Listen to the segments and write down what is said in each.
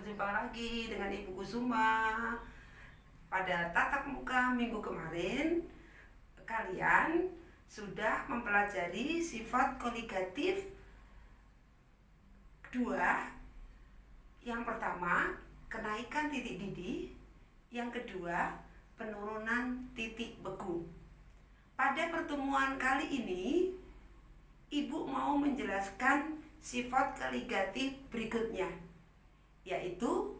Berjumpa lagi dengan Ibu Kusuma. Pada tatap muka minggu kemarin, kalian sudah mempelajari sifat koligatif 2. Yang pertama, kenaikan titik didih. Yang kedua, penurunan titik beku. Pada pertemuan kali ini, Ibu mau menjelaskan sifat koligatif berikutnya, yaitu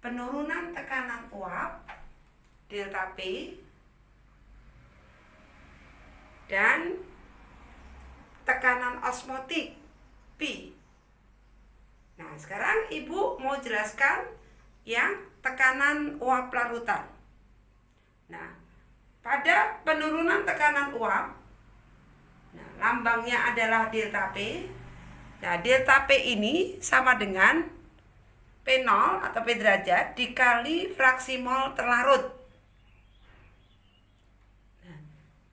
penurunan tekanan uap delta P dan tekanan osmotik P. Nah, sekarang Ibu mau jelaskan yang tekanan uap larutan. Nah, pada penurunan tekanan uap, lambangnya adalah delta P. Nah, delta P ini sama dengan P0 atau P derajat dikali fraksi mol terlarut. Nah,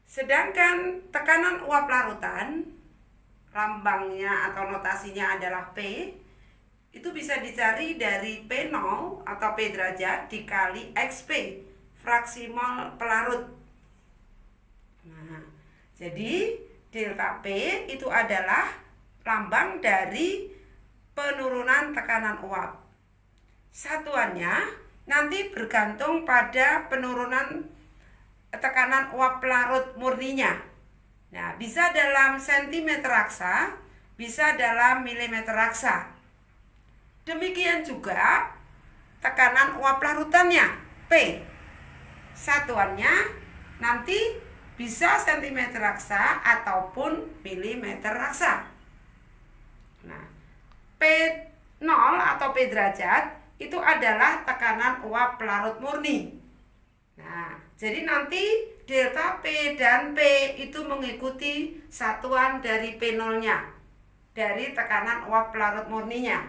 sedangkan tekanan uap larutan, lambangnya atau notasinya adalah P, itu bisa dicari dari P0 atau P derajat dikali XP, fraksi mol pelarut. Nah, jadi delta P itu adalah lambang dari penurunan tekanan uap. Satuannya nanti bergantung pada penurunan tekanan uap pelarut murninya. Nah, bisa dalam sentimeter raksa, bisa dalam milimeter raksa. Demikian juga tekanan uap larutannya, P. Satuannya nanti bisa sentimeter raksa ataupun milimeter raksa. Nah, P0 atau P derajat itu adalah tekanan uap pelarut murni. Nah, jadi nanti delta P dan P itu mengikuti satuan dari P0-nya, dari tekanan uap pelarut murninya.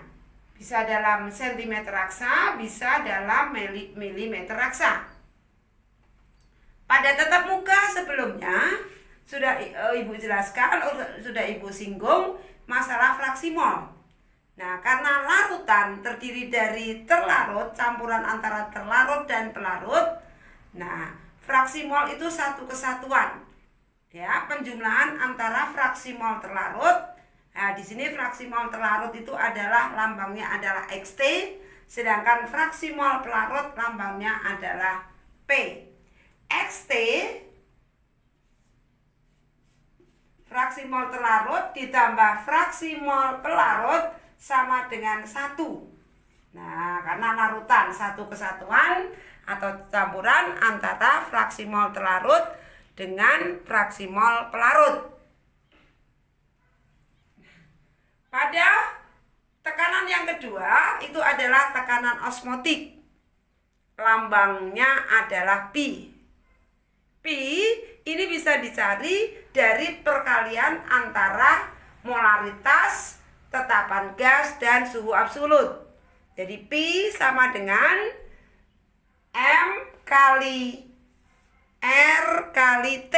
Bisa dalam sentimeter raksa, bisa dalam milimeter raksa. Pada tatap muka sebelumnya sudah Ibu jelaskan, sudah Ibu singgung masalah fraksi mol. Nah, karena larutan terdiri dari terlarut, campuran antara terlarut dan pelarut. Nah, fraksi mol itu satu kesatuan. Ya, penjumlahan antara fraksi mol terlarut. Nah, di sini fraksi mol terlarut itu adalah lambangnya adalah XT, sedangkan fraksi mol pelarut lambangnya adalah P. XT fraksi mol terlarut ditambah fraksi mol pelarut sama dengan 1. Nah, karena larutan satu kesatuan atau campuran antara fraksi mol terlarut dengan fraksi mol pelarut. Pada tekanan yang kedua itu adalah tekanan osmotik. Lambangnya adalah P. P ini bisa dicari dari perkalian antara molaritas, tetapan gas, dan suhu absolut. Jadi P sama dengan M kali R kali T.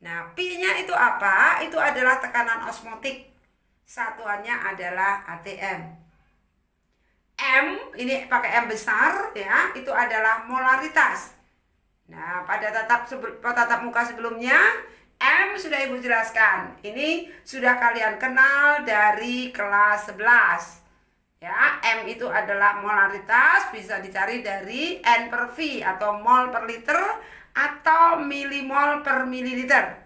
Nah, P-nya itu apa? Itu adalah tekanan osmotik. Satuannya adalah atm. M ini pakai M besar ya, itu adalah molaritas. Nah, pada tatap muka sebelumnya M sudah Ibu jelaskan. Ini sudah kalian kenal dari kelas 11. Ya, M itu adalah molaritas, bisa dicari dari N per V atau mol per liter atau milimol per mililiter.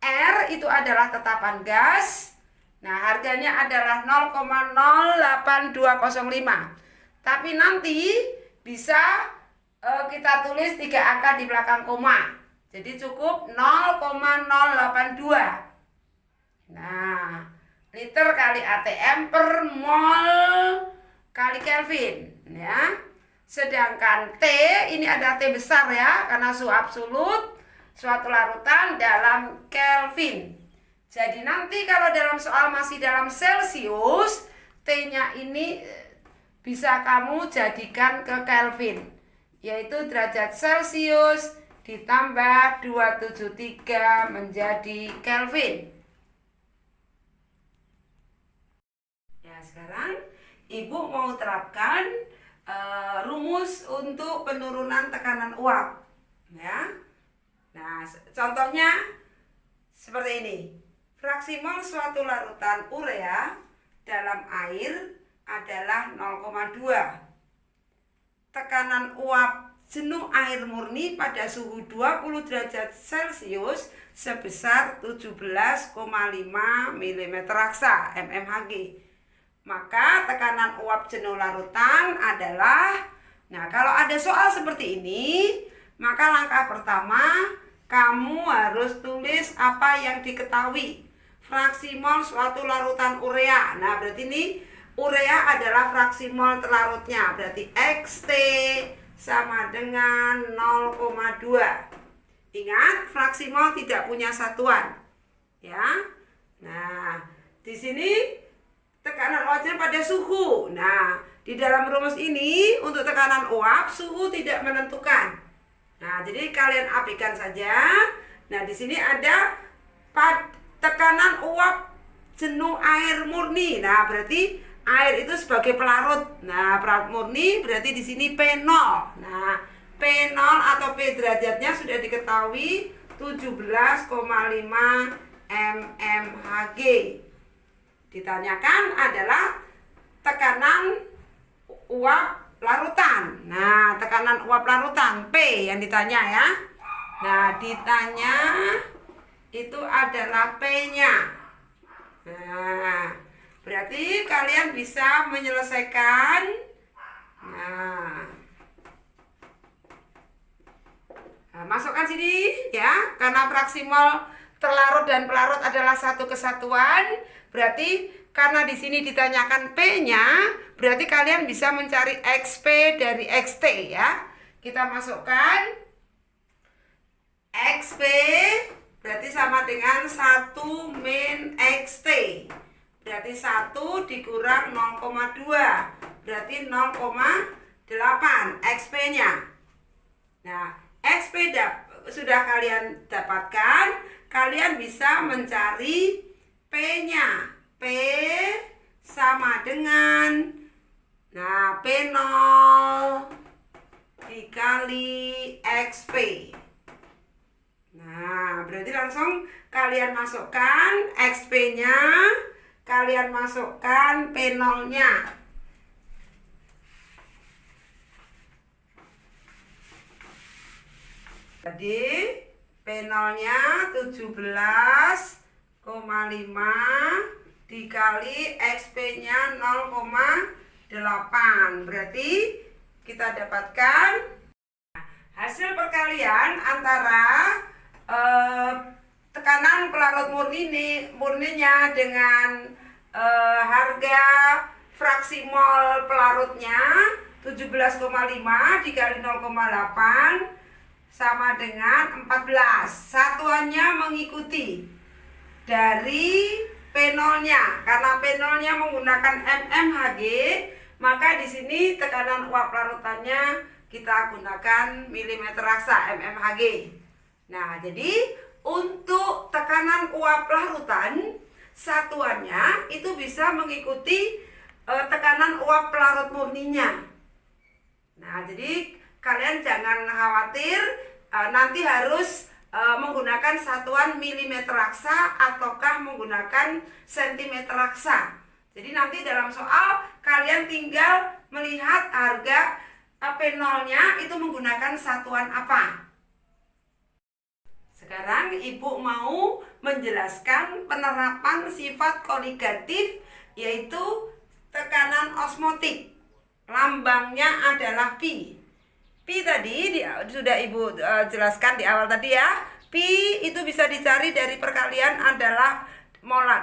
R itu adalah tetapan gas. Nah, harganya adalah 0,08205. Tapi nanti bisa kita tulis 3 angka di belakang koma. Jadi cukup 0,082. Nah, liter kali atm per mol kali Kelvin ya. Sedangkan T ini ada T besar ya, karena suhu absolut suatu larutan dalam Kelvin. Jadi nanti kalau dalam soal masih dalam Celsius, T-nya ini bisa kamu jadikan ke Kelvin, yaitu derajat Celsius ditambah 273 menjadi Kelvin. Ya, sekarang Ibu mau terapkan rumus untuk penurunan tekanan uap, ya. Nah, contohnya seperti ini. Fraksi mol suatu larutan urea dalam air adalah 0,2. Tekanan uap jenuh air murni pada suhu 20 derajat Celcius sebesar 17,5 mm raksa mmHg. Maka tekanan uap jenuh larutan adalah, nah kalau ada soal seperti ini, maka langkah pertama kamu harus tulis apa yang diketahui. Fraksi mol suatu larutan urea. Nah berarti ini urea adalah fraksi mol terlarutnya, berarti XT sama dengan 0,2. Ingat, fraksi mol tidak punya satuan, ya. Nah, di sini tekanan uapnya pada suhu. Nah, di dalam rumus ini untuk tekanan uap suhu tidak menentukan. Nah, jadi kalian abaikan saja. Nah, di sini ada tekanan uap jenuh air murni. Nah, berarti air itu sebagai pelarut. Nah, pelarut murni berarti di sini P0. Nah, P0 atau P derajatnya sudah diketahui 17,5 mmHg. Ditanyakan adalah tekanan uap larutan. Nah, tekanan uap larutan P yang ditanya ya. Nah, ditanya itu adalah P-nya. Nah, berarti kalian bisa menyelesaikan. Nah, masukkan sini ya, karena fraksi mol terlarut dan pelarut adalah satu kesatuan. Berarti karena di sini ditanyakan P-nya, berarti kalian bisa mencari XP dari XT ya. Kita masukkan XP berarti sama dengan 1 min XT. Berarti 1 dikurang 0,2 berarti 0,8 XP-nya. Nah, XP sudah kalian dapatkan, kalian bisa mencari P-nya. P sama dengan, nah, P0 dikali XP. Nah, berarti langsung kalian masukkan XP-nya, kalian masukkan P0-nya. Jadi P0-nya 17,5 dikali XP-nya 0,8. Berarti kita dapatkan hasil perkalian antara tekanan pelarut murninya dengan harga fraksi mol pelarutnya 17,5 dikali 0,8 sama dengan 14. Satuannya mengikuti dari P0-nya. Karena P0-nya menggunakan mmHg, maka di sini tekanan uap larutannya kita gunakan milimeter raksa mmHg. Nah, jadi untuk tekanan uap larutan satuannya itu bisa mengikuti tekanan uap pelarut murninya. Nah, jadi kalian jangan khawatir nanti harus menggunakan satuan milimeter raksa ataukah menggunakan sentimeter raksa. Jadi nanti dalam soal kalian tinggal melihat harga P0-nya itu menggunakan satuan apa. Sekarang Ibu mau menjelaskan penerapan sifat koligatif, yaitu tekanan osmotik. Lambangnya adalah pi. Pi tadi sudah Ibu jelaskan di awal tadi ya. Pi itu bisa dicari dari perkalian adalah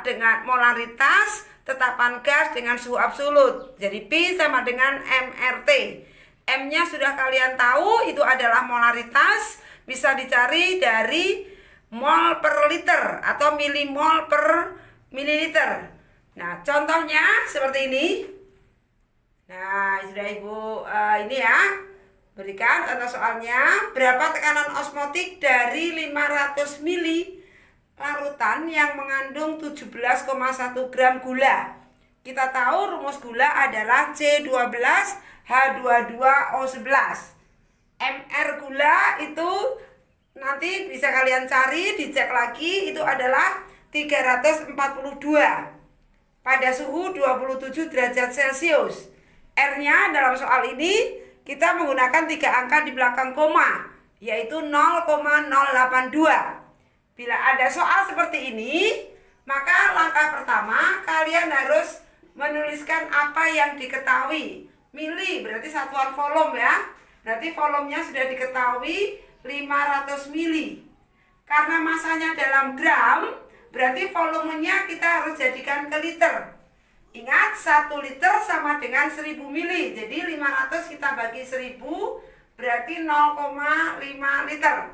dengan molaritas tetapan gas dengan suhu absolut. Jadi Pi sama dengan MRT. M-nya sudah kalian tahu, itu adalah molaritas, bisa dicari dari mol per liter atau milimol per mililiter. Nah, contohnya seperti ini. Nah, sudah Ibu ini ya. Berikan contoh soalnya. Berapa tekanan osmotik dari 500 ml larutan yang mengandung 17,1 gram gula? kita tahu rumus gula adalah C12H22O11. MR gula itu nanti bisa kalian cari, dicek lagi, itu adalah 342 pada suhu 27 derajat Celcius. R-nya dalam soal ini kita menggunakan 3 angka di belakang koma, yaitu 0,082. Bila ada soal seperti ini, maka langkah pertama kalian harus menuliskan apa yang diketahui. Mili berarti satuan volume ya. Berarti volumenya sudah diketahui 500 mili. Karena masanya dalam gram, berarti volumenya kita harus jadikan ke liter. Ingat, 1 liter sama dengan 1000 mili. Jadi 500 kita bagi 1000 berarti 0,5 liter.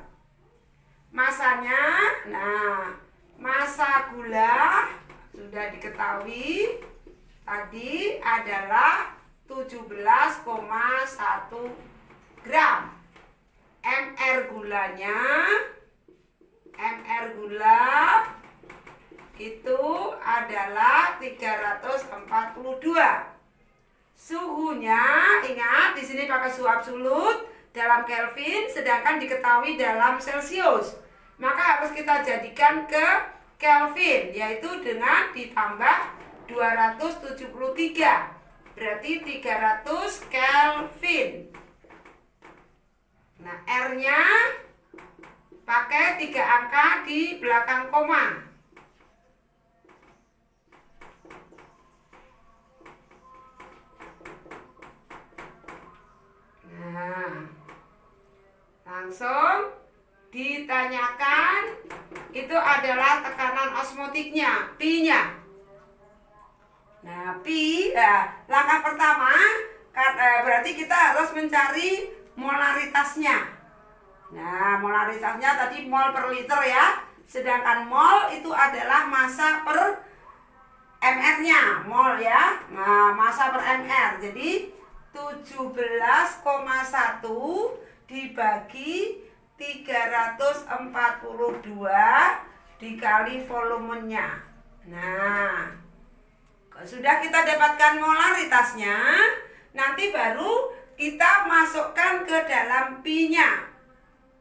Masanya, nah, masa gula sudah diketahui tadi adalah 17,1 gram. MR gula itu adalah 342. Suhunya, ingat di sini pakai suhu absolut dalam Kelvin, sedangkan diketahui dalam Celcius. Maka harus kita jadikan ke Kelvin, yaitu dengan ditambah 273. Berarti 300 Kelvin. Nah, R-nya pakai 3 angka di belakang koma. Nah, langsung ditanyakan itu adalah tekanan osmotiknya, Pi-nya. Nah, Pi, langkah pertama berarti kita harus mencari molaritasnya. Nah, molaritasnya tadi mol per liter ya. Sedangkan mol itu adalah massa per mr-nya, mol ya. Nah, massa per mr. Jadi 17,1 dibagi 342 dikali volumenya. Nah, sudah kita dapatkan molaritasnya, nanti baru kita masukkan ke dalam Pi-nya.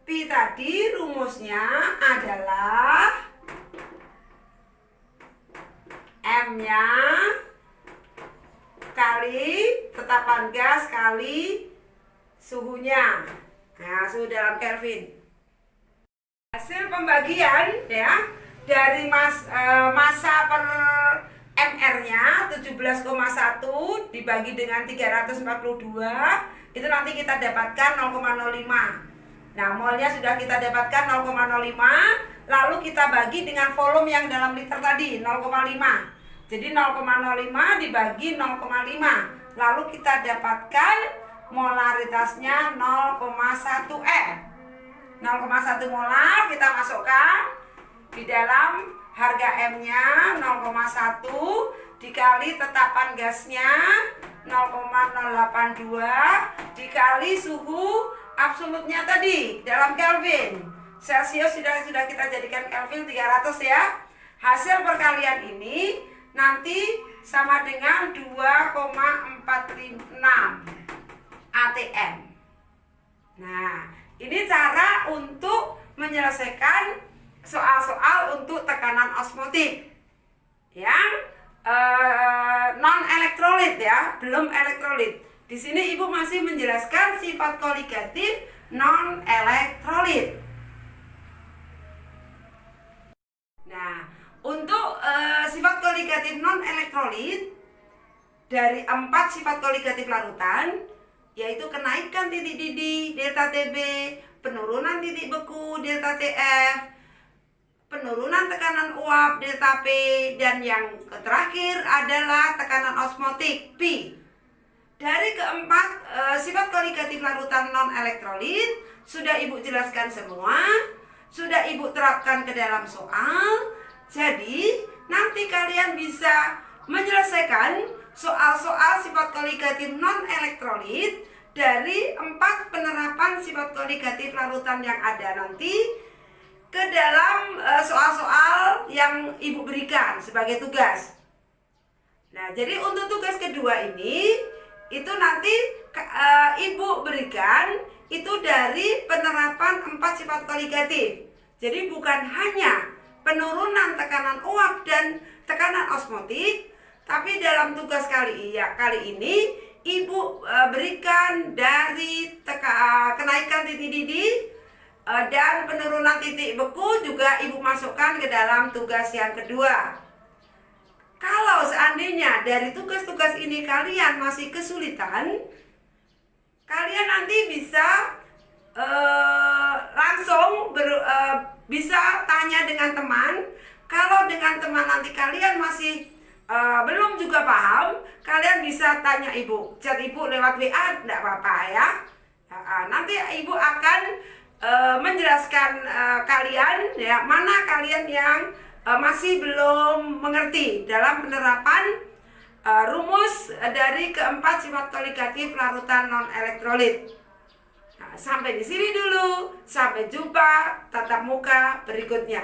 Pi tadi rumusnya adalah M-nya kali tetapan gas kali suhunya. Nah, suhu dalam Kelvin. Hasil pembagian ya dari massa per MR-nya 17,1 dibagi dengan 342, itu nanti kita dapatkan 0,05. Nah, molnya sudah kita dapatkan 0,05, lalu kita bagi dengan volume yang dalam liter tadi 0,5. Jadi 0,05 dibagi 0,5, lalu kita dapatkan molaritasnya 0,1 M. 0,1 molar kita masukkan di dalam harga M-nya 0,1 dikali tetapan gasnya 0,082 dikali suhu absolutnya tadi dalam Kelvin. Celcius sudah kita jadikan Kelvin 300 ya. Hasil perkalian ini nanti sama dengan 2,46 atm. Nah, ini cara untuk menyelesaikan soal-soal untuk tekanan osmotik yang non elektrolit ya, belum elektrolit. Di sini Ibu masih menjelaskan sifat koligatif non elektrolit. Nah, untuk sifat koligatif non elektrolit dari 4 sifat koligatif larutan, yaitu kenaikan titik didih delta Tb, penurunan titik beku delta Tf, penurunan tekanan uap delta P, dan yang terakhir adalah tekanan osmotik Pi. Dari keempat sifat koligatif larutan non elektrolit sudah Ibu jelaskan semua, sudah Ibu terapkan ke dalam soal. Jadi nanti kalian bisa menyelesaikan soal-soal sifat koligatif non elektrolit dari 4 penerapan sifat koligatif larutan yang ada nanti ke dalam soal-soal yang Ibu berikan sebagai tugas. Nah, jadi untuk tugas kedua ini itu nanti Ibu berikan itu dari penerapan 4 sifat koligatif. Jadi bukan hanya penurunan tekanan uap dan tekanan osmotik, tapi dalam tugas kali ini Ibu berikan dari kenaikan titik didih dan penurunan titik beku juga Ibu masukkan ke dalam tugas yang kedua. Kalau seandainya dari tugas-tugas ini kalian masih kesulitan, kalian nanti bisa langsung bisa tanya dengan teman. Kalau dengan teman nanti kalian masih belum juga paham, kalian bisa tanya Ibu, chat Ibu lewat WA, tidak apa-apa ya. Nanti Ibu akan menjelaskan kalian ya, mana kalian yang masih belum mengerti dalam penerapan rumus dari keempat sifat koligatif larutan non-elektrolit. Nah, sampai di sini dulu. Sampai jumpa tatap muka berikutnya.